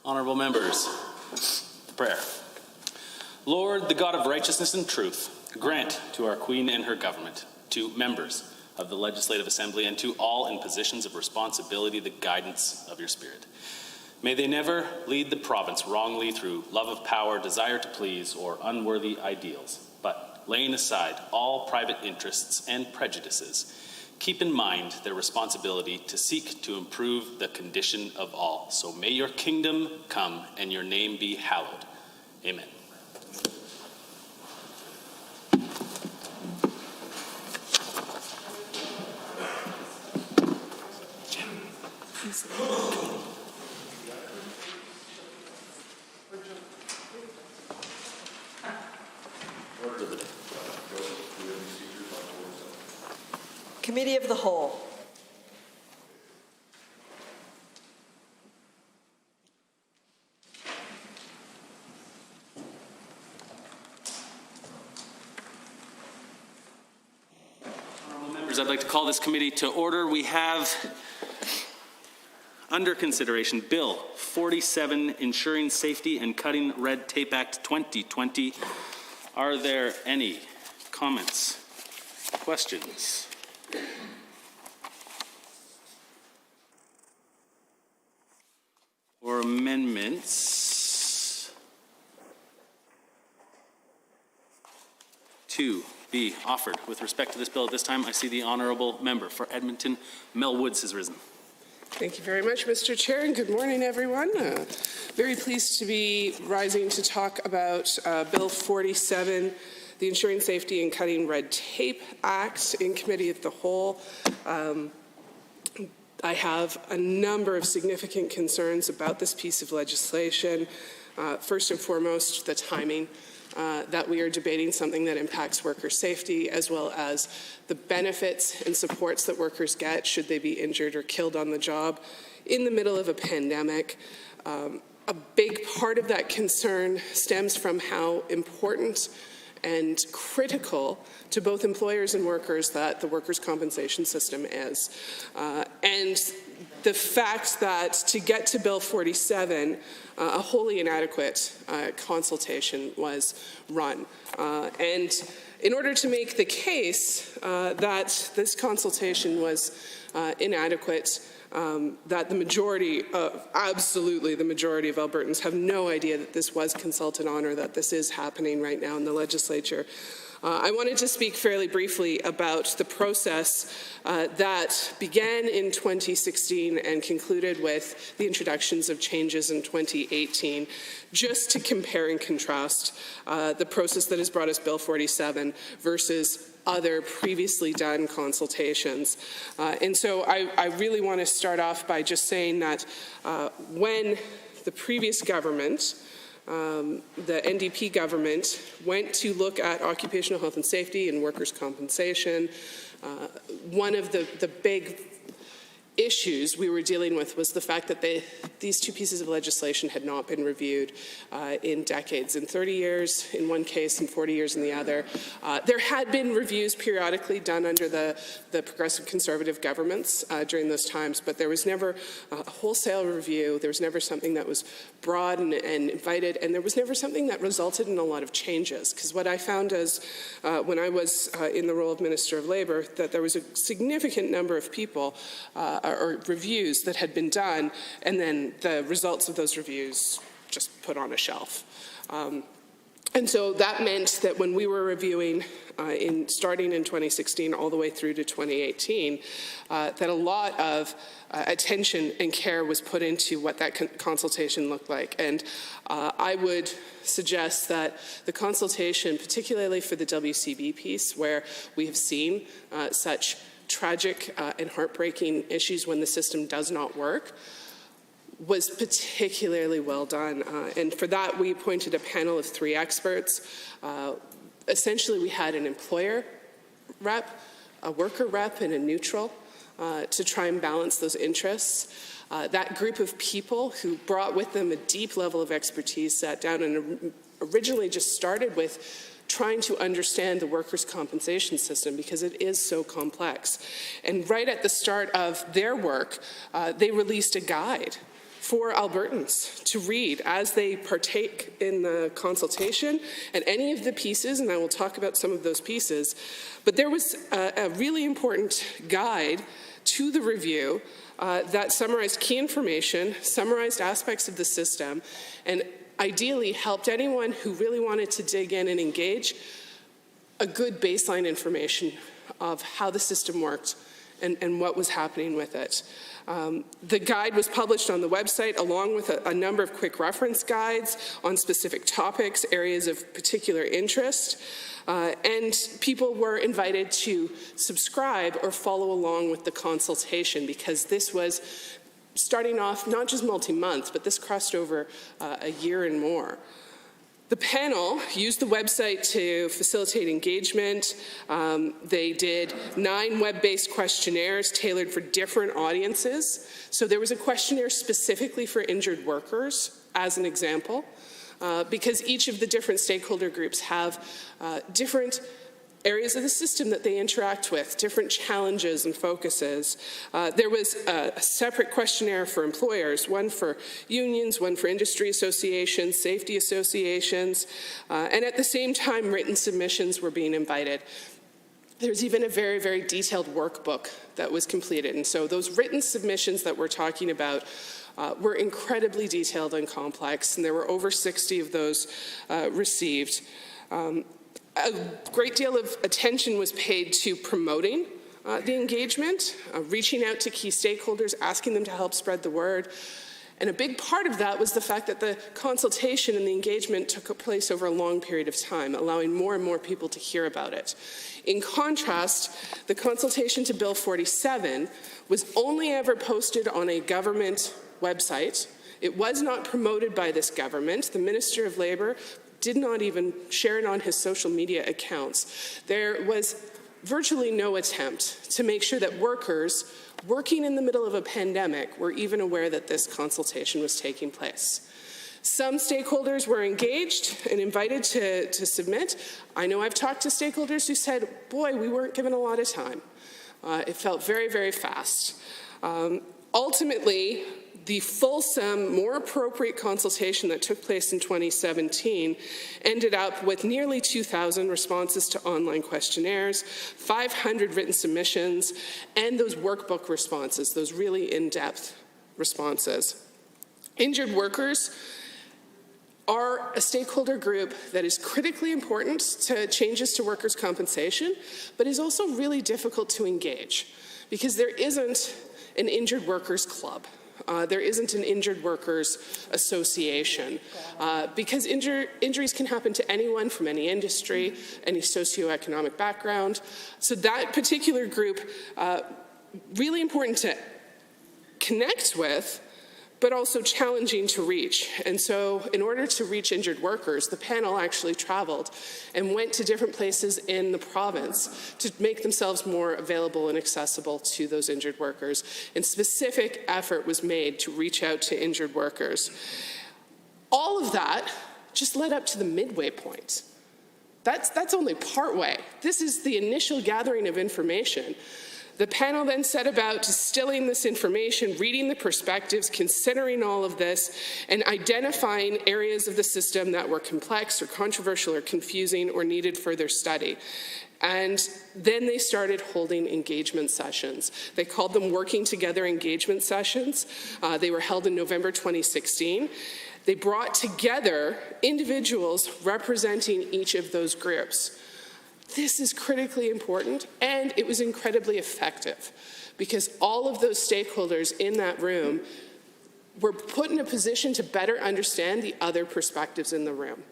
Honourable members, prayer. Lord, the God of righteousness and truth, grant to our Queen and her government, to members of the Legislative Assembly, and to all in positions of responsibility the guidance of your Spirit. May they never lead the province wrongly through love of power, desire to please, or unworthy ideals, but laying aside all private interests and prejudices, keep in mind their responsibility to seek to improve the condition of all. So may your kingdom come and your name be hallowed. Amen. Committee of the Whole. Honourable members, I'd like to call this committee to order. We have under consideration Bill 47, Ensuring Safety and Cutting Red Tape Act 2020. Are there any comments, questions? Or amendments to be offered with respect to this bill? At this time, I see the honourable member for Edmonton, Mel Woods, has risen. Thank you very much, Mr. Chair, and good morning, everyone. Very pleased to be rising to talk about Bill 47, the Ensuring Safety and Cutting Red Tape Act, in Committee of the Whole. I have a number of significant concerns about this piece of legislation. First and foremost, the timing. That we are debating something that impacts worker safety, as well as the benefits and supports that workers get should they be injured or killed on the job in the middle of a pandemic. A big part of that concern stems from how important and critical to both employers and workers that the workers' compensation system is. And the fact that to get to Bill 47, a wholly inadequate consultation was run. And in order to make the case that this consultation was inadequate, that the majority of, absolutely the majority of Albertans have no idea that this was consulted on or that this is happening right now in the legislature. I wanted to speak fairly briefly about the process that began in 2016 and concluded with the introductions of changes in 2018, just to compare and contrast the process that has brought us Bill 47 versus other previously done consultations. And so I really want to start off by just saying that when the previous government, the NDP government, went to look at occupational health and safety and workers' compensation, one of the big issues we were dealing with was the fact that these two pieces of legislation had not been reviewed in decades, in 30 years in one case and 40 years in the other. There had been reviews periodically done under the progressive conservative governments during those times, but there was never a wholesale review. There was never something that was broad and invited, and there was never something that resulted in a lot of changes. Because what I found is, when I was in the role of Minister of Labour, that there was a significant number of people or reviews that had been done, and then the results of those reviews just put on a shelf. And so that meant that when we were reviewing, starting in 2016 all the way through to 2018, that a lot of attention and care was put into what that consultation looked like. And I would suggest that the consultation, particularly for the WCB piece, where we have seen such tragic and heartbreaking issues when the system does not work, was particularly well done. And for that, we appointed a panel of 3 experts. Essentially, we had an employer rep, a worker rep, and a neutral to try and balance those interests. That group of people who brought with them a deep level of expertise sat down and originally just started with trying to understand the workers' compensation system because it is so complex. And right at the start of their work, they released a guide for Albertans to read as they partake in the consultation and any of the pieces, and I will talk about some of those pieces. But there was a really important guide to the review that summarized key information, summarized aspects of the system, and ideally helped anyone who really wanted to dig in and engage a good baseline information of how the system worked and what was happening with it. The guide was published on the website along with a number of quick reference guides on specific topics, areas of particular interest, and people were invited to subscribe or follow along with the consultation, because this was starting off not just multi-month, but this crossed over a year and more. The panel used the website to facilitate engagement. They did 9 web-based questionnaires tailored for different audiences. So there was a questionnaire specifically for injured workers, as an example, because each of the different stakeholder groups have different areas of the system that they interact with, different challenges and focuses. There was a separate questionnaire for employers, one for unions, one for industry associations, safety associations, and at the same time, written submissions were being invited. There's even a very, very detailed workbook that was completed. And so those written submissions that we're talking about were incredibly detailed and complex, and there were over 60 of those received. A great deal of attention was paid to promoting the engagement, reaching out to key stakeholders, asking them to help spread the word. And a big part of that was the fact that the consultation and the engagement took place over a long period of time, allowing more and more people to hear about it. In contrast, the consultation to Bill 47 was only ever posted on a government website. It was not promoted by this government. The Minister of Labour did not even share it on his social media accounts. There was virtually no attempt to make sure that workers working in the middle of a pandemic were even aware that this consultation was taking place. Some stakeholders were engaged and invited to submit. I know I've talked to stakeholders who said, boy, we weren't given a lot of time. It felt very, very fast. Ultimately, the fulsome, more appropriate consultation that took place in 2017 ended up with nearly 2,000 responses to online questionnaires, 500 written submissions, and those workbook responses, those really in-depth responses. Injured workers are a stakeholder group that is critically important to changes to workers' compensation, but is also really difficult to engage because there isn't an injured workers club. There isn't an injured workers association because injuries can happen to anyone from any industry, any socioeconomic background. So that particular group, really important to connect with, but also challenging to reach. And so in order to reach injured workers, the panel actually traveled and went to different places in the province to make themselves more available and accessible to those injured workers. And specific effort was made to reach out to injured workers. All of that just led up to the midway point. That's only part way. This is the initial gathering of information. The panel then set about distilling this information, reading the perspectives, considering all of this, and identifying areas of the system that were complex or controversial or confusing or needed further study. And then they started holding engagement sessions. They called them Working Together engagement sessions. They were held in November 2016. They brought together individuals representing each of those groups. This is critically important, and it was incredibly effective because all of those stakeholders in that room were put in a position to better understand the other perspectives in the room.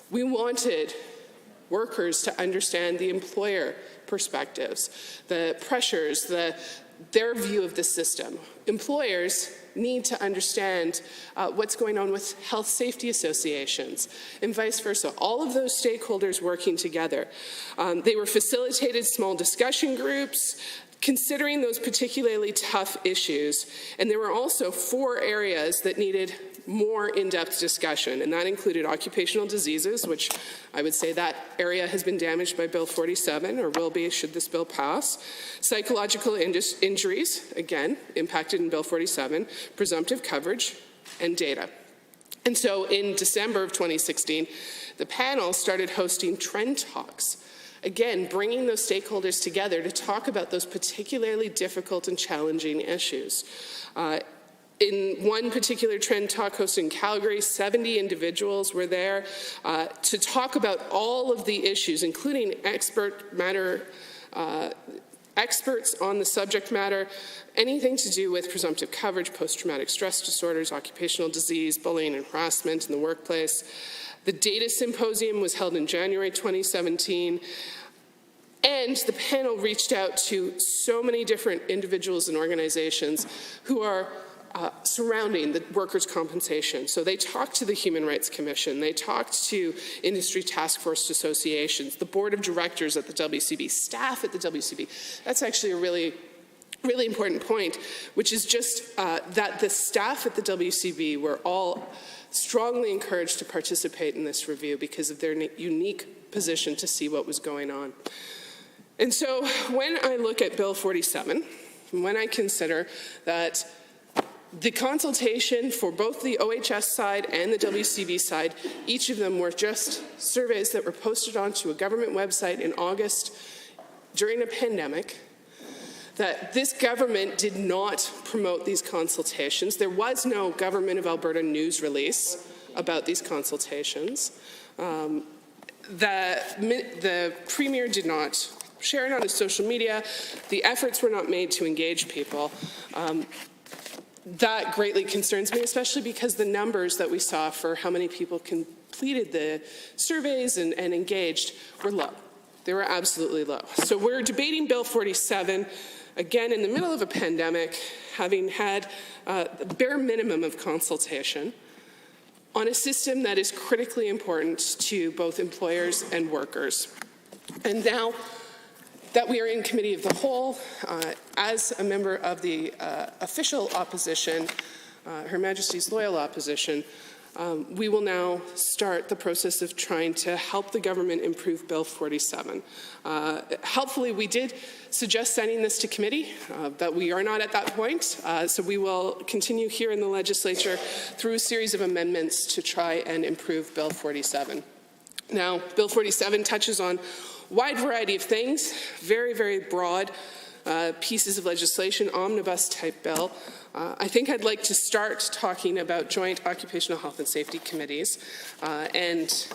We wanted workers to understand the employer perspectives, the pressures, their view of the system. Employers need to understand what's going on with health safety associations and vice versa. All of those stakeholders working together. They were facilitated small discussion groups, considering those particularly tough issues. And there were also 4 areas that needed more in-depth discussion, and that included occupational diseases, which I would say that area has been damaged by Bill 47, or will be should this bill pass. Psychological injuries, again, impacted in Bill 47. Presumptive coverage, and data. And so in December of 2016, the panel started hosting trend talks, again, bringing those stakeholders together to talk about those particularly difficult and challenging issues. In one particular trend talk hosted in Calgary, 70 individuals were there to talk about all of the issues, including experts on the subject matter, anything to do with presumptive coverage, post-traumatic stress disorders, occupational disease, bullying and harassment in the workplace. The data symposium was held in January 2017, and the panel reached out to so many different individuals and organizations who are surrounding the workers' compensation. So they talked to the Human Rights Commission, they talked to industry task force associations, the board of directors at the WCB, staff at the WCB. That's actually a really important point, which is just that the staff at the WCB were all strongly encouraged to participate in this review because of their unique position to see what was going on. And so when I look at Bill 47, when I consider that the consultation for both the OHS side and the WCB side, each of them were just surveys that were posted onto a government website in August during a pandemic, that this government did not promote these consultations. There was no Government of Alberta news release about these consultations. The Premier did not share it on his social media. The efforts were not made to engage people. That greatly concerns me, especially because the numbers that we saw for how many people completed the surveys and engaged were low. They were absolutely low. So we're debating Bill 47, again in the middle of a pandemic, having had the bare minimum of consultation on a system that is critically important to both employers and workers. And now that we are in committee of the whole, as a member of the official opposition, Her Majesty's loyal opposition, we will now start the process of trying to help the government improve Bill 47. Helpfully, we did suggest sending this to committee, but we are not at that point. So we will continue here in the legislature through a series of amendments to try and improve Bill 47. Now, Bill 47 touches on wide variety of things, very broad pieces of legislation, omnibus type bill. I think I'd like to start talking about joint occupational health and safety committees, and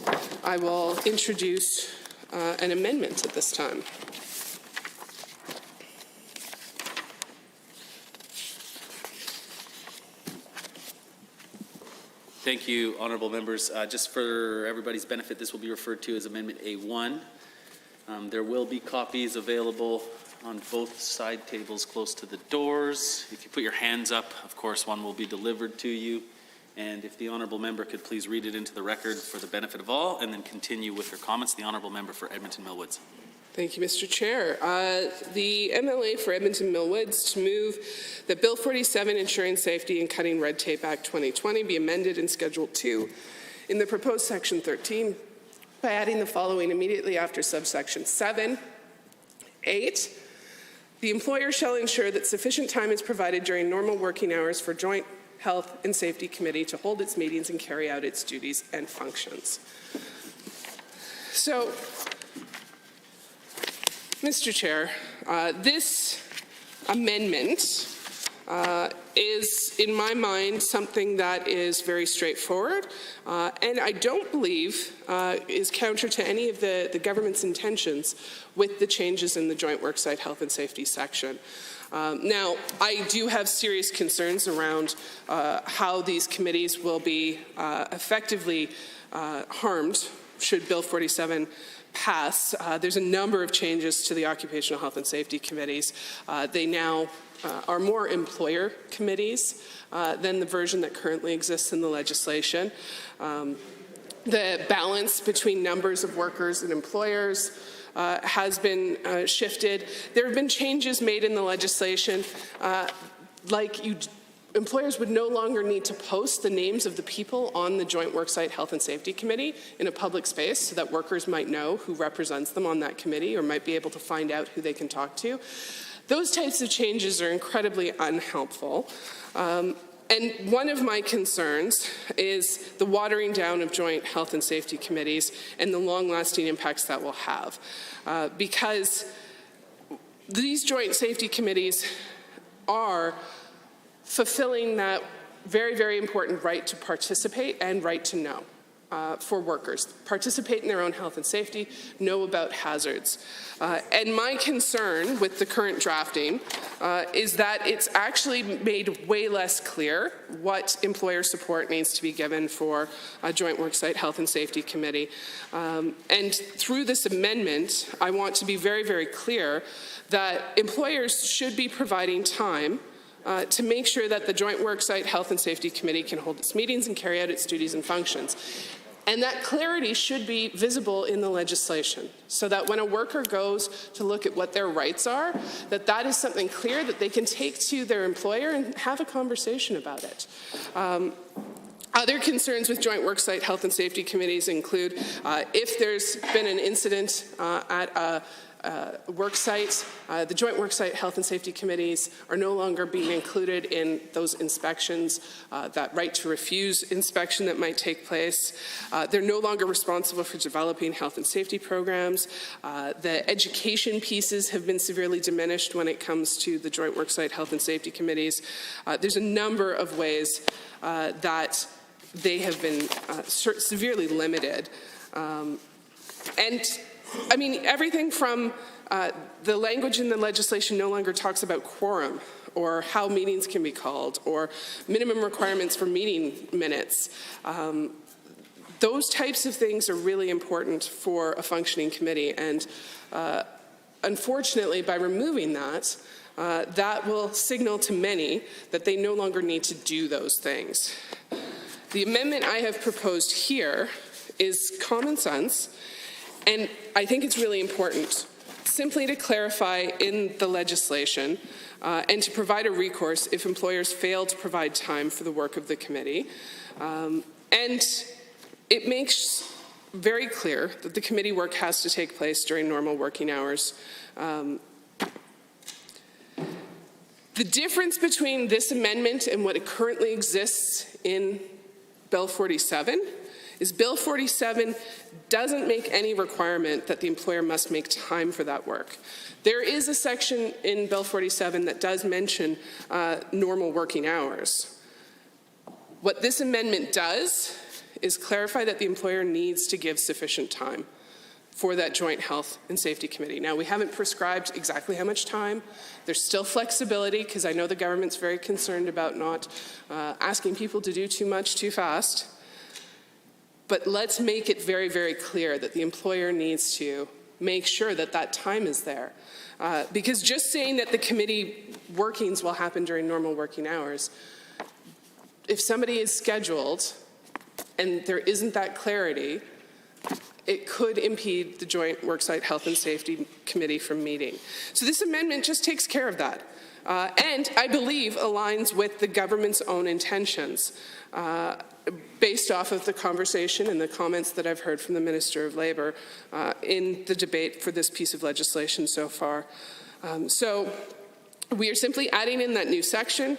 I will introduce an amendment at this time. Thank you, honourable members. Just for everybody's benefit, this will be referred to as Amendment A1. There will be copies available on both side tables close to the doors. If you put your hands up, of course, one will be delivered to you. And if the honourable member could please read it into the record for the benefit of all, and then continue with her comments. The honourable member for Edmonton Millwoods. Thank you, Mr. Chair. The MLA for Edmonton Millwoods to move that Bill 47, Ensuring Safety and Cutting Red Tape Act 2020, be amended in Schedule 2 in the proposed Section 13 by adding the following immediately after subsection 7. 8. The employer shall ensure that sufficient time is provided during normal working hours for Joint Health and Safety Committee to hold its meetings and carry out its duties and functions. So, Mr. Chair, this amendment is, in my mind, something that is very straightforward and I don't believe is counter to any of the government's intentions with the changes in the Joint Worksite Health and Safety section. Now, I do have serious concerns around how these committees will be effectively harmed should Bill 47 pass. There's a number of changes to the Occupational Health and Safety committees. They now are more employer committees than the version that currently exists in the legislation. The balance between numbers of workers and employers has been shifted. There have been changes made in the legislation, employers would no longer need to post the names of the people on the Joint Worksite Health and Safety Committee in a public space so that workers might know who represents them on that committee or might be able to find out who they can talk to. Those types of changes are incredibly unhelpful. And one of my concerns is the watering down of joint health and safety committees and the long-lasting impacts that will have. Because these joint safety committees are fulfilling that very, very important right to participate and right to know for workers. Participate in their own health and safety, know about hazards. And my concern with the current drafting is that it's actually made way less clear what employer support needs to be given for a joint worksite health and safety committee. And through this amendment, I want to be very, very clear that employers should be providing time to make sure that the Joint Worksite Health and Safety Committee can hold its meetings and carry out its duties and functions. And that clarity should be visible in the legislation, so that when a worker goes to look at what their rights are, that is something clear that they can take to their employer and have a conversation about it. Other concerns with joint worksite health and safety committees include if there's been an incident at a work site, the joint worksite health and safety committees are no longer being included in those inspections, that right to refuse inspection that might take place. They're no longer responsible for developing health and safety programs. The education pieces have been severely diminished when it comes to the joint worksite health and safety committees. There's a number of ways that they have been severely limited. And I mean, everything from the language in the legislation no longer talks about quorum or how meetings can be called or minimum requirements for meeting minutes. Those types of things are really important for a functioning committee. And unfortunately, by removing that, that will signal to many that they no longer need to do those things. The amendment I have proposed here is common sense. And I think it's really important simply to clarify in the legislation and to provide a recourse if employers fail to provide time for the work of the committee. And it makes very clear that the committee work has to take place during normal working hours. The difference between this amendment and what currently exists in Bill 47 is Bill 47 doesn't make any requirement that the employer must make time for that work. There is a section in Bill 47 that does mention normal working hours. What this amendment does is clarify that the employer needs to give sufficient time for that joint health and safety committee. Now, we haven't prescribed exactly how much time. There's still flexibility, because I know the government's very concerned about not asking people to do too much too fast. But let's make it very, very clear that the employer needs to make sure that that time is there. Because just saying that the committee workings will happen during normal working hours, if somebody is scheduled and there isn't that clarity, it could impede the Joint Worksite Health and Safety Committee from meeting. So this amendment just takes care of that. And I believe aligns with the government's own intentions. Based off of the conversation and the comments that I've heard from the Minister of Labour in the debate for this piece of legislation so far. So we are simply adding in that new section,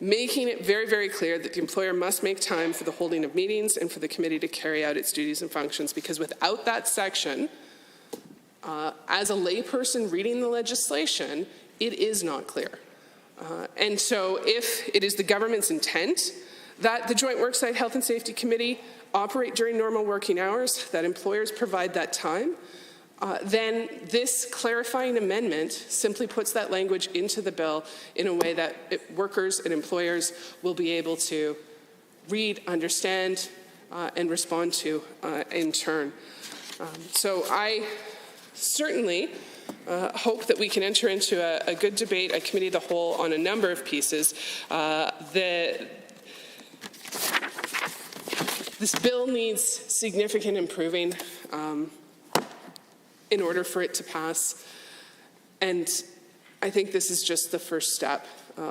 making it very, very clear that the employer must make time for the holding of meetings and for the committee to carry out its duties and functions, because without that section, as a layperson reading the legislation, it is not clear. And so if it is the government's intent that the Joint Worksite Health and Safety Committee operate during normal working hours, that employers provide that time, then this clarifying amendment simply puts that language into the bill in a way that workers and employers will be able to read, understand, and respond to in turn. So I certainly hope that we can enter into a good debate, a committee of the whole, on a number of pieces. This bill needs significant improving in order for it to pass, and I think this is just the first step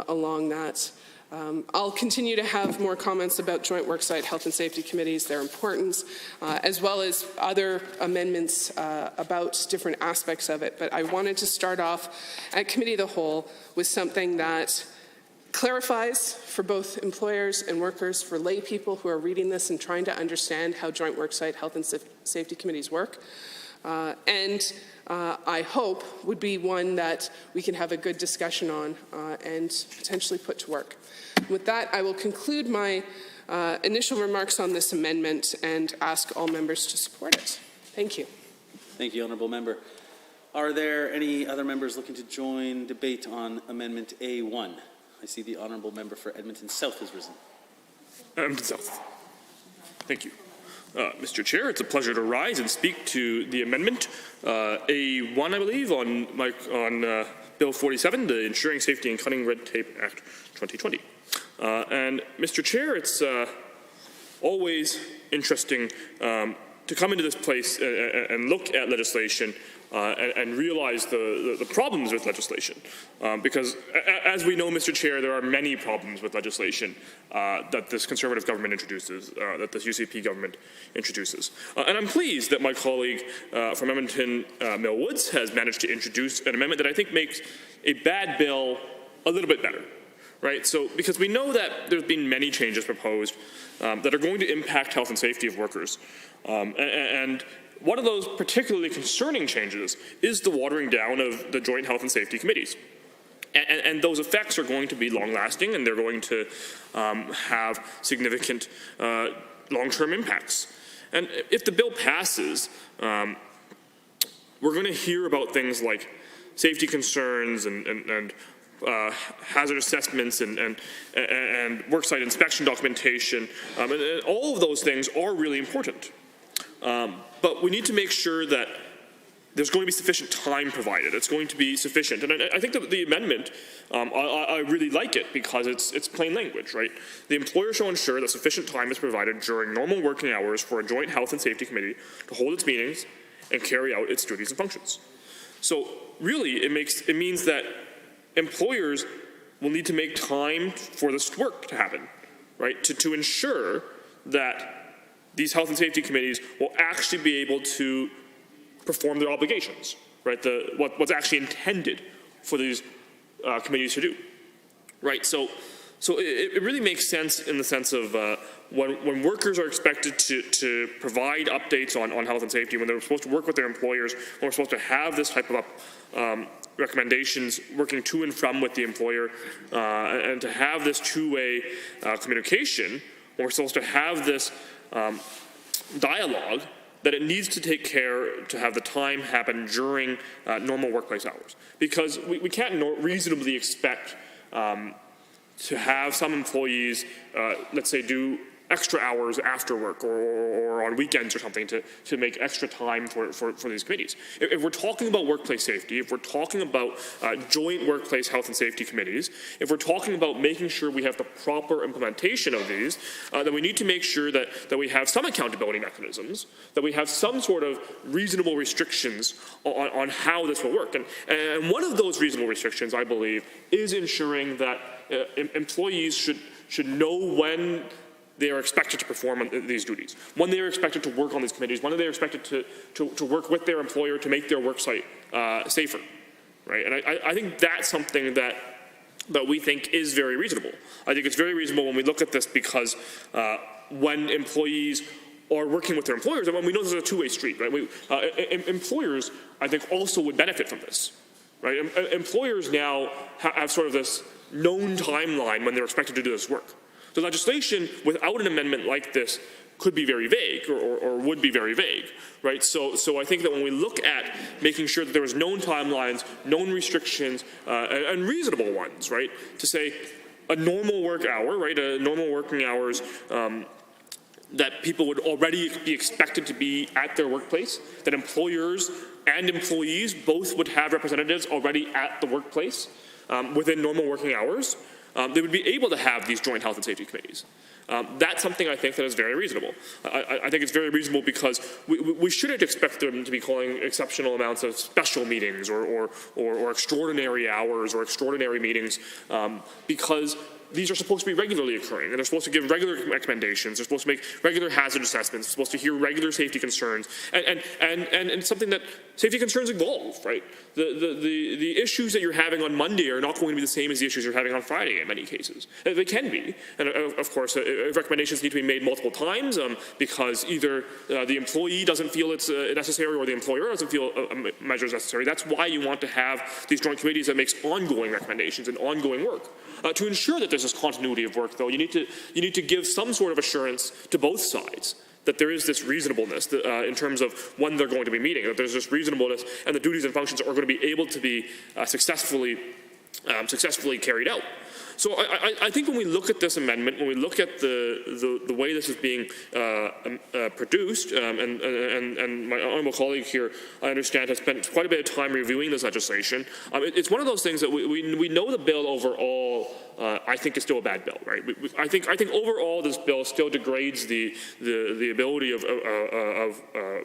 along that. I'll continue to have more comments about joint worksite health and safety committees, their importance, as well as other amendments about different aspects of it. But I wanted to start off at Committee of the Whole with something that clarifies for both employers and workers, for lay people who are reading this and trying to understand how joint worksite health and safety committees work. And I hope would be one that we can have a good discussion on and potentially put to work. With that, I will conclude my initial remarks on this amendment and ask all members to support it. Thank you. Thank you, Honourable Member. Are there any other members looking to join debate on Amendment A1? I see the Honourable Member for Edmonton South has risen. Edmonton South. Thank you. Mr. Chair, it's a pleasure to rise and speak to the amendment A1, I believe, on Bill 47, the Ensuring Safety and Cutting Red Tape Act 2020. And Mr. Chair, it's always interesting to come into this place and look at legislation and realize the problems with legislation. Because as we know, Mr. Chair, there are many problems with legislation that this Conservative government introduces, that this UCP government introduces. And I'm pleased that my colleague from Edmonton, Mill Woods, has managed to introduce an amendment that I think makes a bad bill a little bit better. Right? So, because we know that there's been many changes proposed that are going to impact health and safety of workers. And one of those particularly concerning changes is the watering down of the joint health and safety committees. And those effects are going to be long-lasting, and they're going to have significant long-term impacts. And if the bill passes, we're going to hear about things like safety concerns and hazard assessments and worksite inspection documentation, and all of those things are really important. But we need to make sure that there's going to be sufficient time provided. It's going to be sufficient. And I think that the amendment, I really like it because it's plain language, right? The employer shall ensure that sufficient time is provided during normal working hours for a joint health and safety committee to hold its meetings and carry out its duties and functions. So really, it means that employers will need to make time for this work to happen, right? To ensure that these health and safety committees will actually be able to perform their obligations, right? What's actually intended for these committees to do, right? So it really makes sense in the sense of when workers are expected to provide updates on health and safety, when they're supposed to work with their employers, when we're supposed to have this type of recommendations working to and from with the employer, and to have this two-way communication, when we're supposed to have this dialogue, that it needs to take care to have the time happen during normal workplace hours. Because we can't reasonably expect to have some employees, let's say, do extra hours after work or on weekends or something to make extra time for these committees. If we're talking about workplace safety, if we're talking about joint workplace health and safety committees, if we're talking about making sure we have the proper implementation of these, then we need to make sure that we have some accountability mechanisms, that we have some sort of reasonable restrictions on how this will work. And one of those reasonable restrictions, I believe, is ensuring that employees should know when they are expected to perform these duties, when they are expected to work on these committees, when they are expected to work with their employer to make their worksite safer, right? And I think that's something that we think is very reasonable. I think it's very reasonable when we look at this because when employees are working with their employers, and when we know this is a two-way street, right? Employers, I think, also would benefit from this, right? Employers now have sort of this known timeline when they're expected to do this work. The legislation without an amendment like this could be very vague or would be very vague, right? So I think that when we look at making sure that there is known timelines, known restrictions, and reasonable ones, right? To say a normal work hour, right? Normal working hours that people would already be expected to be at their workplace, that employers and employees both would have representatives already at the workplace within normal working hours. They would be able to have these joint health and safety committees. That's something I think that is very reasonable. I think it's very reasonable because we shouldn't expect them to be calling exceptional amounts of special meetings or extraordinary hours or extraordinary meetings because these are supposed to be regularly occurring, and they're supposed to give regular recommendations. They're supposed to make regular hazard assessments. They're supposed to hear regular safety concerns, and something that safety concerns evolve, right? The issues that you're having on Monday are not going to be the same as the issues you're having on Friday in many cases. They can be. And of course, recommendations need to be made multiple times because either the employee doesn't feel it's necessary or the employer doesn't feel measures necessary. That's why you want to have these joint committees that makes ongoing recommendations and ongoing work. To ensure that there's this continuity of work, though, you need to give some sort of assurance to both sides that there is this reasonableness in terms of when they're going to be meeting, that there's this reasonableness and the duties and functions are going to be able to be successfully carried out. So I think when we look at this amendment, when we look at the way this is being produced, and my honourable colleague here, I understand, has spent quite a bit of time reviewing this legislation. It's one of those things that we know the bill overall, I think, is still a bad bill, right? I think overall this bill still degrades the ability of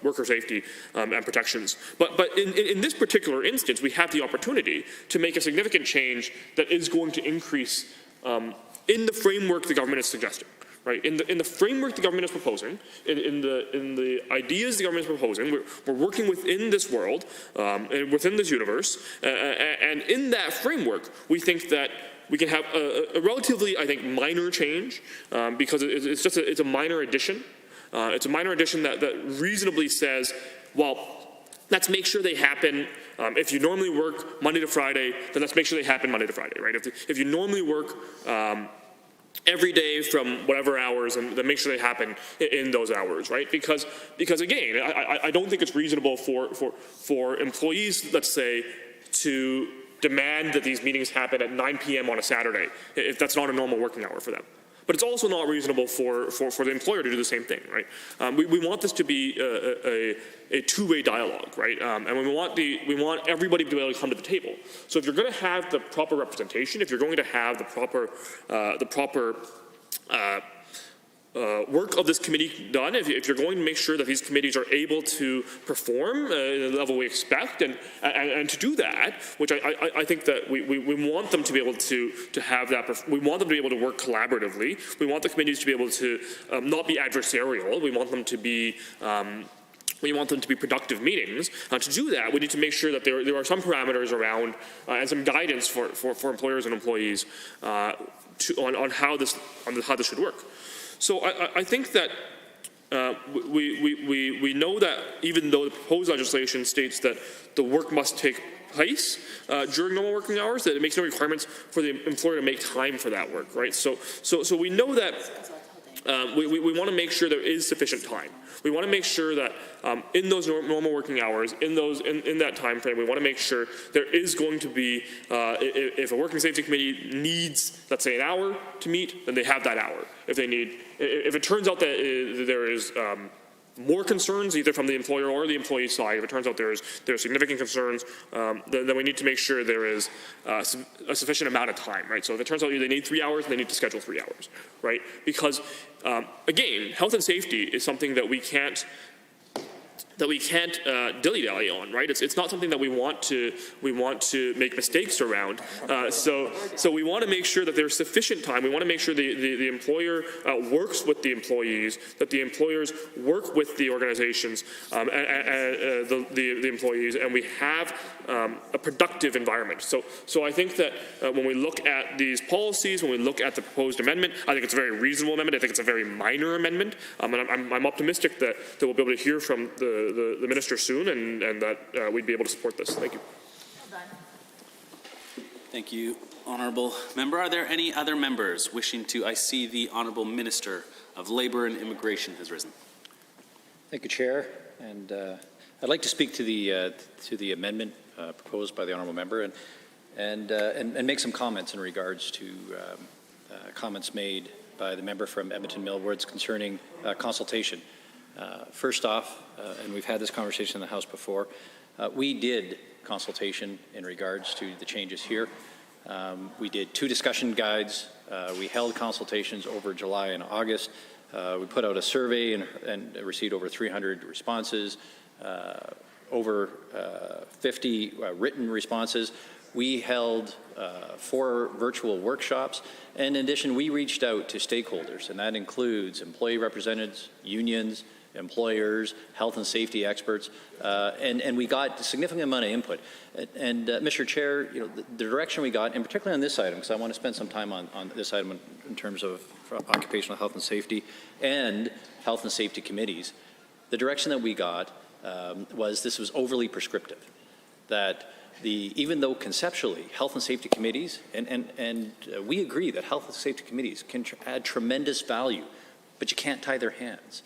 worker safety and protections. But in this particular instance, we have the opportunity to make a significant change that is going to increase in the framework the government is suggesting. Right, in the framework the government is proposing, in the ideas the government is proposing, we're working within this world and within this universe, and in that framework, we think that we can have a relatively, I think, minor change because it's a minor addition. It's a minor addition that reasonably says, well, let's make sure they happen. If you normally work Monday to Friday, then let's make sure they happen Monday to Friday, right? If you normally work every day from whatever hours, and then make sure they happen in those hours, right? Because again, I don't think it's reasonable for employees, let's say, to demand that these meetings happen at 9 p.m. on a Saturday, if that's not a normal working hour for them. But it's also not reasonable for the employer to do the same thing, right? We want this to be a two-way dialogue, right? And we want everybody to be able to come to the table. So if you're going to have the proper representation, if you're going to have the proper work of this committee done, if you're going to make sure that these committees are able to perform at the level we expect, and to do that, which I think that we want them to be able to have that, we want them to be able to work collaboratively, we want the committees to be able to not be adversarial, we want them to be productive meetings. To do that, we need to make sure that there are some parameters around and some guidance for employers and employees on how this should work. So I think that we know that even though the proposed legislation states that the work must take place during normal working hours, that it makes no requirements for the employer to make time for that work, right? So we know that we want to make sure there is sufficient time. We want to make sure that in those normal working hours, in that time frame, we want to make sure there is going to be, if a working safety committee needs, let's say, an hour to meet, then they have that hour. If it turns out that there is more concerns either from the employer or the employee side, if it turns out there are significant concerns, then we need to make sure there is a sufficient amount of time, right? So if it turns out they need 3 hours, they need to schedule 3 hours, right? Because again, health and safety is something that we can't dilly-dally on, right? It's not something that we want to make mistakes around. So we want to make sure that there's sufficient time. We want to make sure the employer works with the employees, that the employers work with the organizations and the employees, and we have a productive environment. So I think that when we look at these policies, when we look at the proposed amendment, I think it's a very reasonable amendment. I think it's a very minor amendment, and I'm optimistic that we'll be able to hear from the minister soon, and that we'd be able to support this. Thank you. Well done. Thank you, honourable member. Are there any other members wishing to? I see the honourable Minister of Labour and Immigration has risen. Thank you, Chair. And I'd like to speak to the amendment proposed by the honourable member and make some comments in regards to comments made by the member from Edmonton Millwards concerning consultation. First off, and we've had this conversation in the House before, we did consultation in regards to the changes here. We did 2 discussion guides. We held consultations over July and August. We put out a survey and received over 300 responses, over 50 written responses. We held 4 virtual workshops, and in addition, we reached out to stakeholders, and that includes employee representatives, unions, employers, health and safety experts, and we got a significant amount of input. And Mr. Chair, the direction we got, and particularly on this item, because I want to spend some time on this item in terms of occupational health and safety and health and safety committees, the direction that we got was this was overly prescriptive. That even though conceptually health and safety committees, and we agree that health and safety committees can add tremendous value, but you can't tie their hands.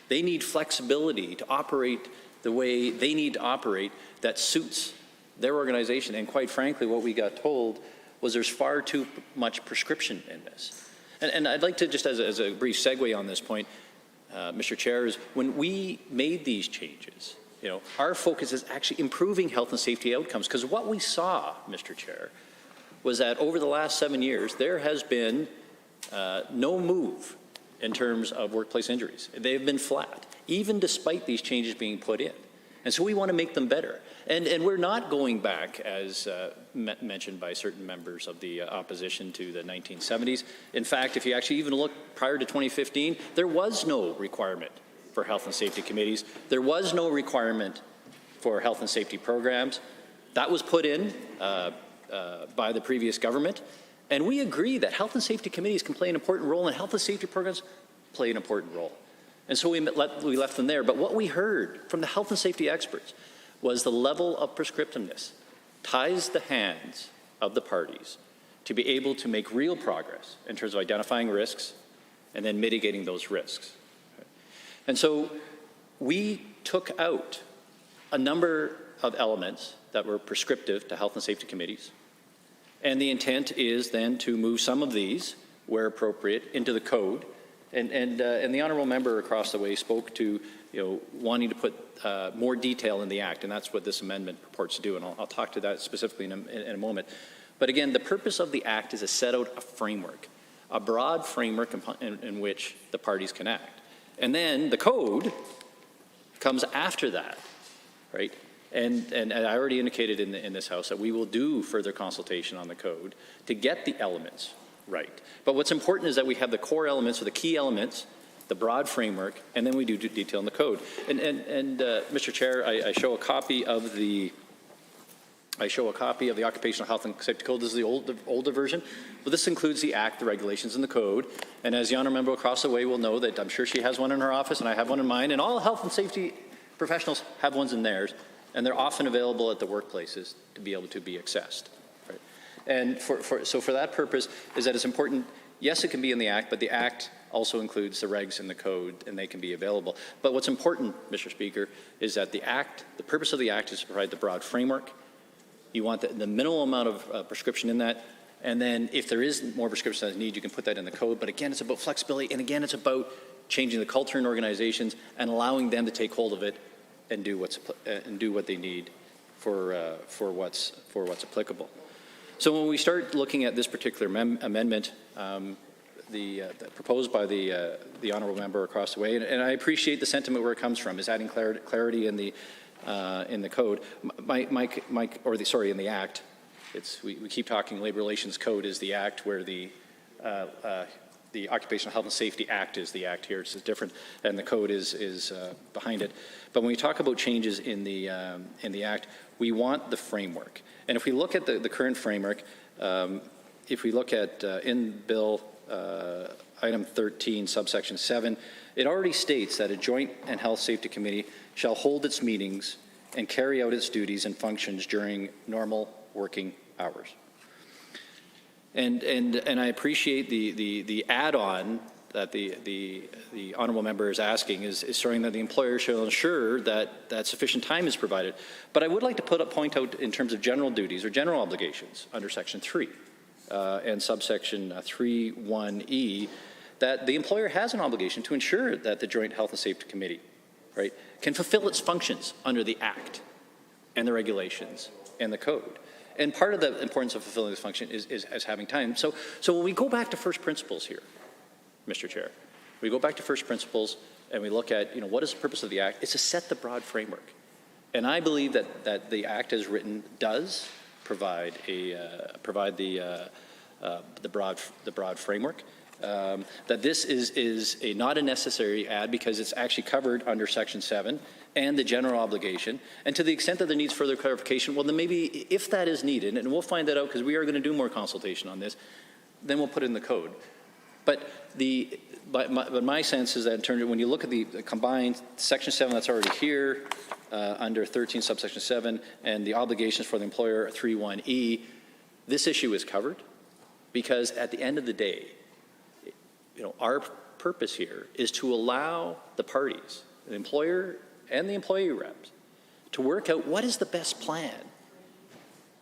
They need flexibility to operate the way they need to operate that suits their organization. And quite frankly, what we got told was there's far too much prescription in this. And I'd like to just, as a brief segue on this point, Mr. Chair, is when we made these changes, our focus is actually improving health and safety outcomes. Because what we saw, Mr. Chair, was that over the last 7 years, there has been no move in terms of workplace injuries. They've been flat, even despite these changes being put in. And so we want to make them better. And we're not going back, as mentioned by certain members of the opposition, to the 1970s. In fact, if you actually even look prior to 2015, there was no requirement for health and safety committees. There was no requirement for health and safety programs. That was put in by the previous government. And we agree that health and safety committees can play an important role, and health and safety programs play an important role. And so we left them there. But what we heard from the health and safety experts was the level of prescriptiveness ties the hands of the parties to be able to make real progress in terms of identifying risks and then mitigating those risks. And so we took out a number of elements that were prescriptive to health and safety committees. And the intent is then to move some of these, where appropriate, into the code. And the honourable member across the way spoke to wanting to put more detail in the Act, and that's what this amendment purports to do, and I'll talk to that specifically in a moment. But again, the purpose of the Act is to set out a framework, a broad framework in which the parties can act. And then the code comes after that, right? And I already indicated in this House that we will do further consultation on the code to get the elements right. But what's important is that we have the core elements or the key elements, the broad framework, and then we do detail in the code. And Mr. Chair, I show a copy of the Occupational Health and Safety Code. This is the older version. But this includes the Act, the regulations, and the code. And as the honourable member across the way will know, that I'm sure she has one in her office, and I have one in mine, and all health and safety professionals have ones in theirs, and they're often available at the workplaces to be able to be accessed. Right? And so for that purpose, is that it's important. Yes, it can be in the Act, but the Act also includes the regs in the code, and they can be available. But what's important, Mr. Speaker, is that the purpose of the Act is to provide the broad framework. You want the minimal amount of prescription in that, and then if there is more prescription that's needed, you can put that in the code. But again, it's about flexibility, and again, it's about changing the culture in organizations and allowing them to take hold of it and do what they need for what's applicable. So when we start looking at this particular amendment, proposed by the honourable member across the way, and I appreciate the sentiment where it comes from, is adding clarity in the code, in the Act. We keep talking Labour Relations Code is the Act, where the Occupational Health and Safety Act is the Act here. It's different, and the code is behind it. But when we talk about changes in the Act, we want the framework. And if we look at the current framework, if we look at in Bill Item 13, subsection 7, it already states that a Joint and Health Safety Committee shall hold its meetings and carry out its duties and functions during normal working hours. And I appreciate the add-on that the honourable member is asking is showing that the employer shall ensure that sufficient time is provided. But I would like to point out in terms of general duties or general obligations under Section 3 and subsection 3(1)(e) that the employer has an obligation to ensure that the Joint Health and Safety Committee, right, can fulfill its functions under the Act and the regulations and the code. And part of the importance of fulfilling this function is having time. So when we go back to first principles here, Mr. Chair, we go back to first principles and we look at, what is the purpose of the Act? It's to set the broad framework. And I believe that the Act as written does provide the broad framework. that this is not a necessary add because it's actually covered under Section 7 and the general obligation. And to the extent that there needs further clarification, well, then maybe if that is needed, and we'll find that out because we are going to do more consultation on this, then we'll put it in the code. But my sense is that in terms of when you look at the combined Section 7 that's already here, under 13 subsection 7, and the obligations for the employer 3(1)(e), this issue is covered because at the end of the day, our purpose here is to allow the parties, the employer and the employee reps, to work out what is the best plan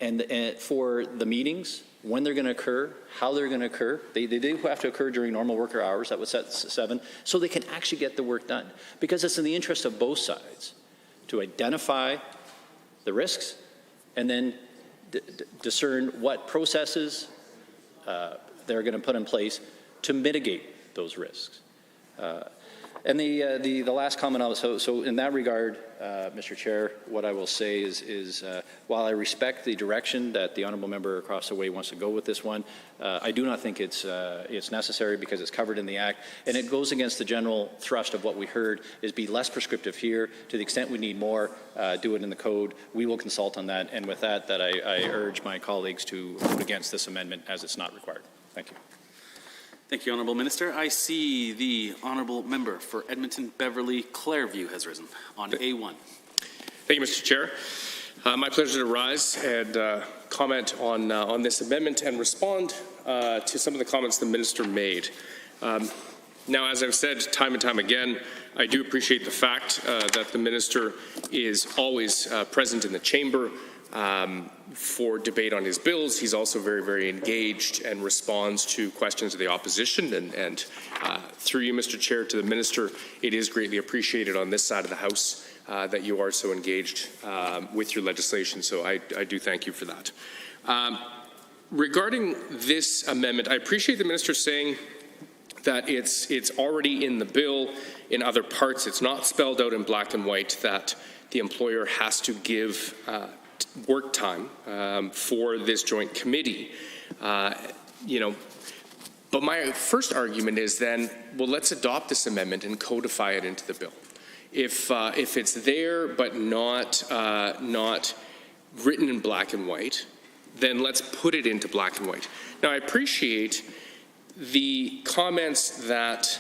and for the meetings, when they're going to occur, how they're going to occur. They do have to occur during normal worker hours, that was set 7, so they can actually get the work done. Because it's in the interest of both sides to identify the risks and then discern what processes they're going to put in place to mitigate those risks. And the last comment, so in that regard, Mr. Chair, what I will say is while I respect the direction that the honourable member across the way wants to go with this one, I do not think it's necessary because it's covered in the Act, and it goes against the general thrust of what we heard is be less prescriptive here. To the extent we need more, do it in the code. We will consult on that, and with that, I urge my colleagues to vote against this amendment as it's not required. Thank you. Thank you, Honourable Minister. I see the Honourable Member for Edmonton Beverly Clairview has risen on A1. Thank you, Mr. Chair. My pleasure to rise and comment on this amendment and respond to some of the comments the Minister made. Now, as I've said time and time again, I do appreciate the fact that the Minister is always present in the chamber for debate on his bills. He's also very, very engaged and responds to questions of the opposition. And through you, Mr. Chair, to the Minister, it is greatly appreciated on this side of the House that you are so engaged with your legislation. So I do thank you for that. Regarding this amendment, I appreciate the Minister saying that it's already in the bill in other parts. It's not spelled out in black and white that the employer has to give work time for this joint committee. But my first argument is then, well, let's adopt this amendment and codify it into the bill. If it's there but not written in black and white, then let's put it into black and white. Now, I appreciate the comments that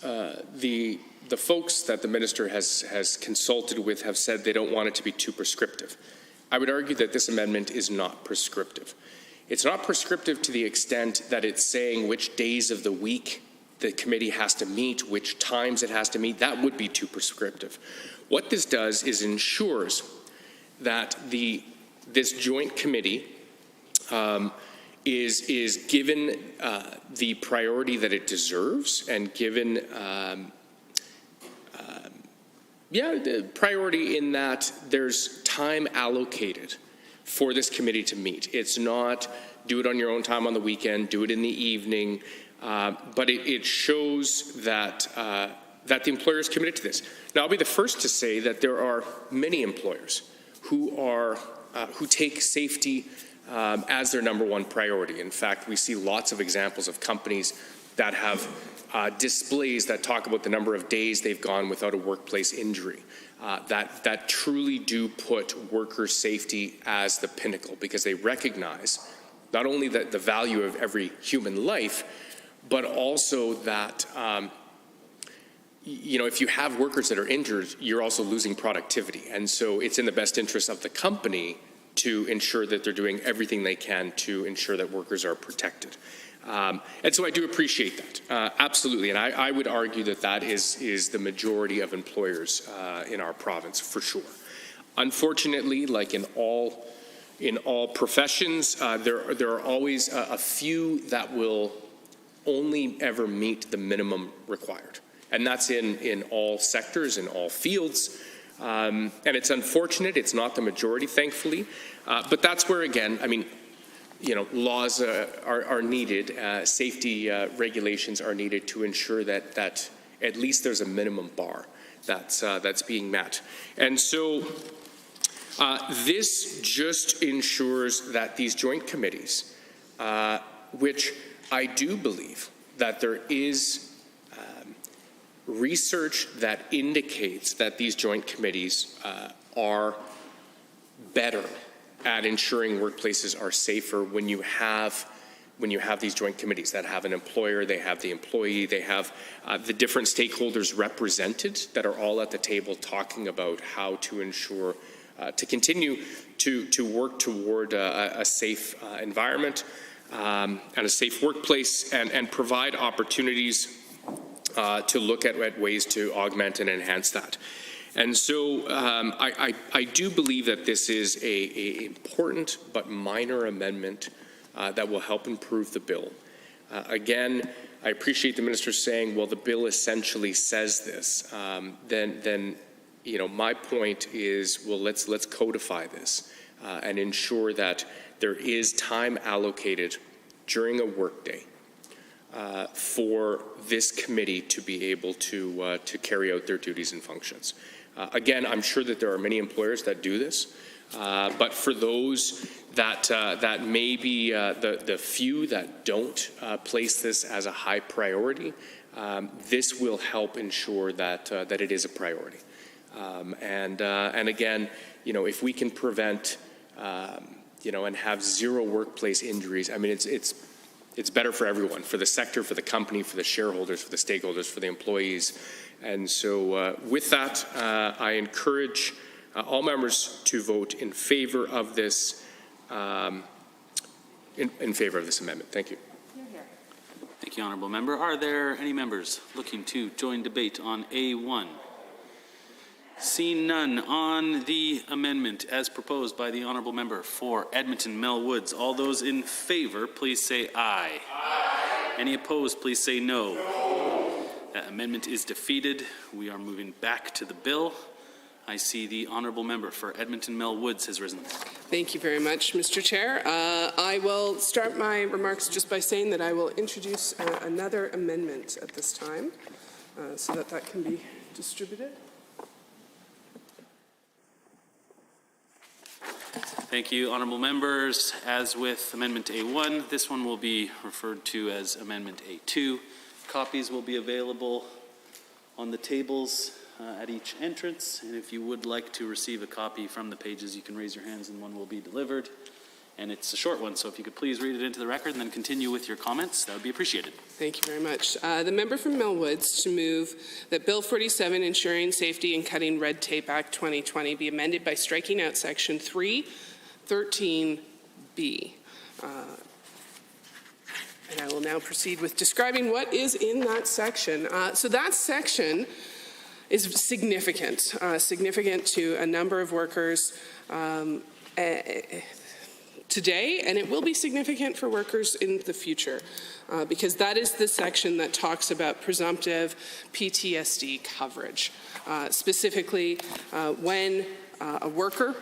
the folks that the Minister has consulted with have said they don't want it to be too prescriptive. I would argue that this amendment is not prescriptive. It's not prescriptive to the extent that it's saying which days of the week the committee has to meet, which times it has to meet. That would be too prescriptive. What this does is ensures that this joint committee is given the priority that it deserves and given the priority in that there's time allocated for this committee to meet. It's not do it on your own time on the weekend, do it in the evening, but it shows that the employer is committed to this. Now, I'll be the first to say that there are many employers who take safety as their #1 priority. In fact, we see lots of examples of companies that have displays that talk about the number of days they've gone without a workplace injury, that truly do put worker safety as the pinnacle, because they recognize not only the value of every human life, but also that if you have workers that are injured, you're also losing productivity. And so it's in the best interest of the company to ensure that they're doing everything they can to ensure that workers are protected. And so I do appreciate that, absolutely. And I would argue that is the majority of employers in our province, for sure. Unfortunately, like in all professions, there are always a few that will only ever meet the minimum required. And that's in all sectors, in all fields. And it's unfortunate. It's not the majority, thankfully. But that's where, again, laws are needed, safety regulations are needed to ensure that at least there's a minimum bar that's being met. And so this just ensures that these joint committees, which I do believe that there is research that indicates that these joint committees are better at ensuring workplaces are safer when you have these joint committees that have an employer, they have the employee, they have the different stakeholders represented that are all at the table talking about how to ensure to continue to work toward a safe environment and a safe workplace, and provide opportunities to look at ways to augment and enhance that. And so I do believe that this is a important but minor amendment that will help improve the bill. Again, I appreciate the minister saying, well, the bill essentially says this. Then you know, my point is, well, let's codify this and ensure that there is time allocated during a workday for this committee to be able to carry out their duties and functions. Again, I'm sure that there are many employers that do this, but for those that may be the few that don't place this as a high priority, this will help ensure that it is a priority. And again, you know, if we can prevent, you know, and have zero workplace injuries, I mean, it's better for everyone, for the sector, for the company, for the shareholders, for the stakeholders, for the employees. And so with that, I encourage all members to vote in favor of this, in favor of this amendment. Thank you. Thank you, Honourable Member. Are there any members looking to join debate on A1? Seeing none, on the amendment as proposed by the Honourable Member for Edmonton Mel Woods, all those in favour, please say aye. Aye. Any opposed, please say no. No. That amendment is defeated. We are moving back to the bill. I see the Honourable Member for Edmonton Mel Woods has risen. Thank you very much, Mr. Chair. I will start my remarks just by saying that I will introduce another amendment at this time so that can be distributed. Thank you, Honourable Members. As with Amendment A1, this one will be referred to as Amendment A2. Copies will be available on the tables at each entrance, and if you would like to receive a copy from the pages, you can raise your hands and one will be delivered. And it's a short one, so if you could please read it into the record and then continue with your comments, that would be appreciated. Thank you very much. The member from Mel Woods to move that Bill 47, Ensuring Safety and Cutting Red Tape Act 2020, be amended by striking out Section 313B. And I will now proceed with describing what is in that section. So that section is significant to a number of workers today, and it will be significant for workers in the future, because that is the section that talks about presumptive PTSD coverage. Specifically, when a worker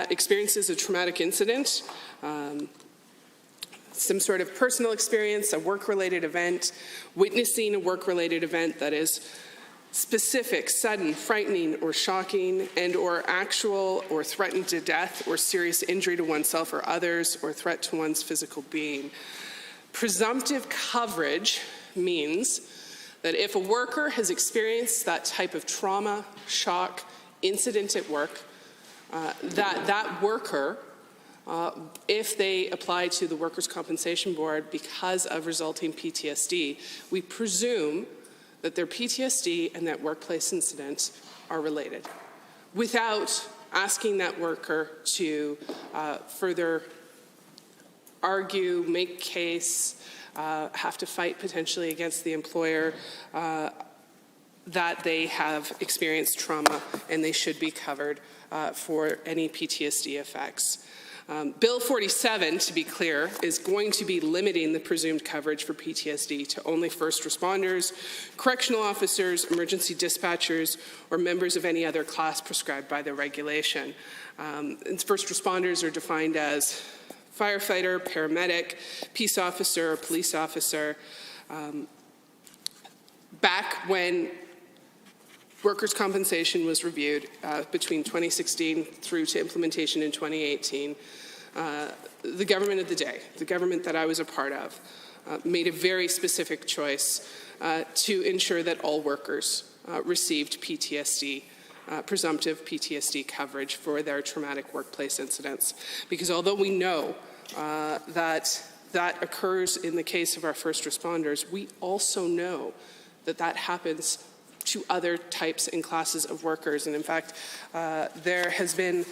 experiences a traumatic incident, some sort of personal experience, a work-related event, witnessing a work-related event that is specific, sudden, frightening, or shocking, and or actual or threatened to death or serious injury to oneself or others, or threat to one's physical being. Presumptive coverage means that if a worker has experienced that type of trauma, shock, incident at work, that worker, if they apply to the Workers' Compensation Board because of resulting PTSD, we presume that their PTSD and that workplace incident are related, without asking that worker to further argue, make case, have to fight potentially against the employer that they have experienced trauma and they should be covered for any PTSD effects. Bill 47, to be clear, is going to be limiting the presumed coverage for PTSD to only first responders, correctional officers, emergency dispatchers, or members of any other class prescribed by the regulation. First responders are defined as firefighter, paramedic, peace officer, police officer. Back when workers' compensation was reviewed between 2016 through to implementation in 2018, the government of the day, the government that I was a part of, made a very specific choice to ensure that all workers received PTSD, presumptive PTSD coverage for their traumatic workplace incidents. Because although we know that occurs in the case of our first responders, we also know that that happens to other types and classes of workers. And in fact, there has been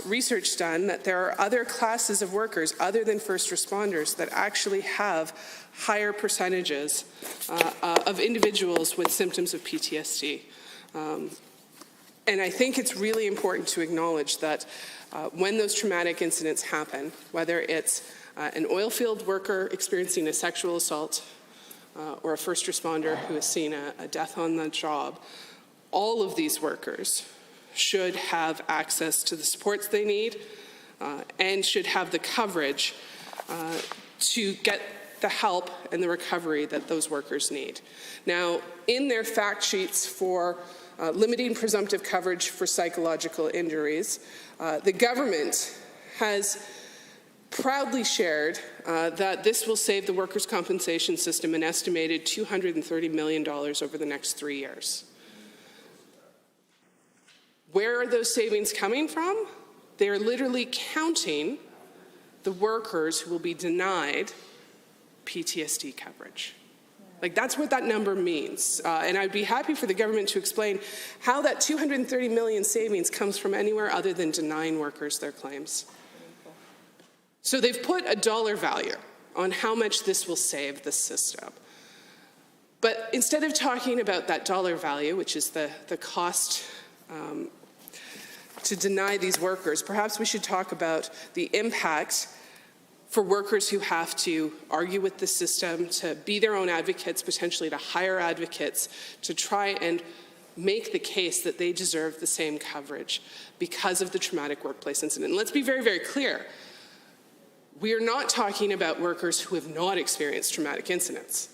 research done that there are other classes of workers other than first responders that actually have higher percentages of individuals with symptoms of PTSD. And I think it's really important to acknowledge that when those traumatic incidents happen, whether it's an oil field worker experiencing a sexual assault, or a first responder who has seen a death on the job, all of these workers should have access to the supports they need and should have the coverage to get the help and the recovery that those workers need. Now, in their fact sheets for limiting presumptive coverage for psychological injuries, the government has proudly shared that this will save the workers' compensation system an estimated $230 million over the next 3 years. Where are those savings coming from? They're literally counting the workers who will be denied PTSD coverage. Like, that's what that number means. And I'd be happy for the government to explain how that $230 million savings comes from anywhere other than denying workers their claims. So they've put a dollar value on how much this will save the system. But instead of talking about that dollar value, which is the cost to deny these workers, perhaps we should talk about the impact for workers who have to argue with the system, to be their own advocates, potentially to hire advocates, to try and make the case that they deserve the same coverage because of the traumatic workplace incident. And let's be very, very clear. We are not talking about workers who have not experienced traumatic incidents.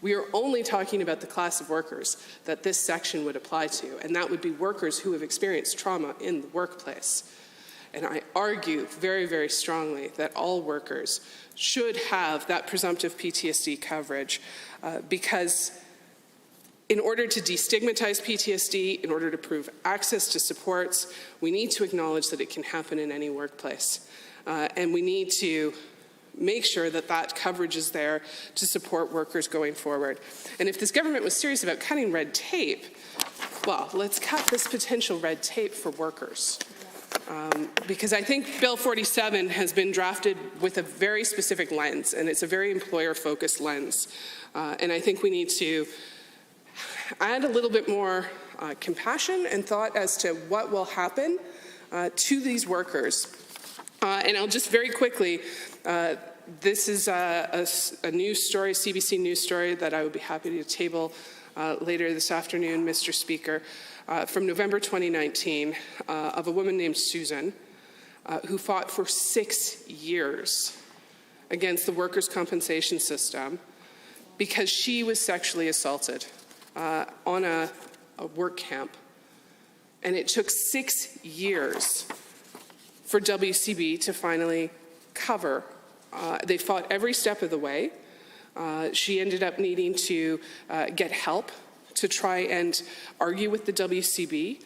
We are only talking about the class of workers that this section would apply to, and that would be workers who have experienced trauma in the workplace. And I argue very, very strongly that all workers should have that presumptive PTSD coverage because in order to destigmatize PTSD, in order to prove access to supports, we need to acknowledge that it can happen in any workplace. And we need to make sure that that coverage is there to support workers going forward. And if this government was serious about cutting red tape, well, let's cut this potential red tape for workers. Because I think Bill 47 has been drafted with a very specific lens, and it's a very employer-focused lens. And I think we need to add a little bit more compassion and thought as to what will happen to these workers. And I'll just very quickly, this is a news story, CBC news story that I would be happy to table later this afternoon, Mr. Speaker, from November 2019 of a woman named Susan who fought for 6 years against the workers' compensation system because she was sexually assaulted on a work camp. And it took 6 years for WCB to finally cover. They fought every step of the way. She ended up needing to get help to try and argue with the WCB.